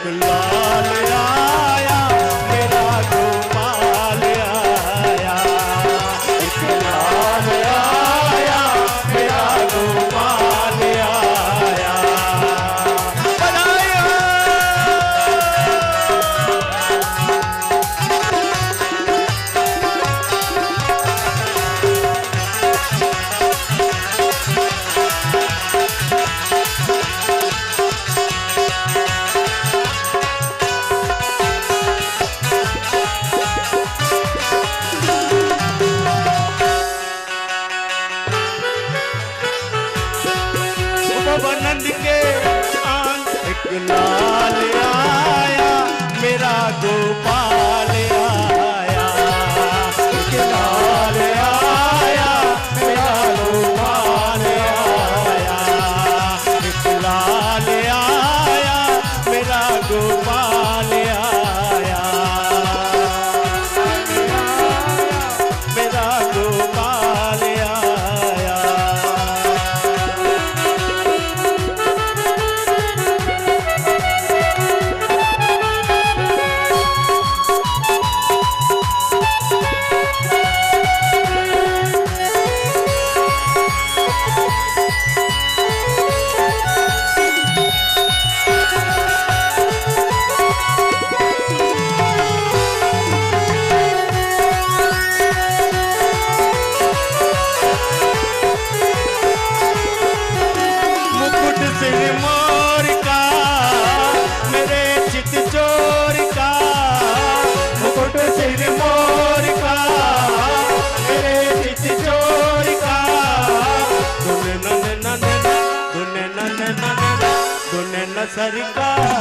एक लाल आया मेरा गोपाल आया, एक लाल आया मेरा गोपाल आया। बनाया नंद के आंग एक लाल आया मेरा गोपाल आया, एक लाल आया मेरा गोपाल आया, एक लाल आया मेरा गोपाल आया, मेरा गोपाल आया। मुकुट सिर मोर का मेरे चित चोर का, मुकुट सिर मोर का मेरे चित चोर का, दुन नन नन दुन नन नन दुन न सरकार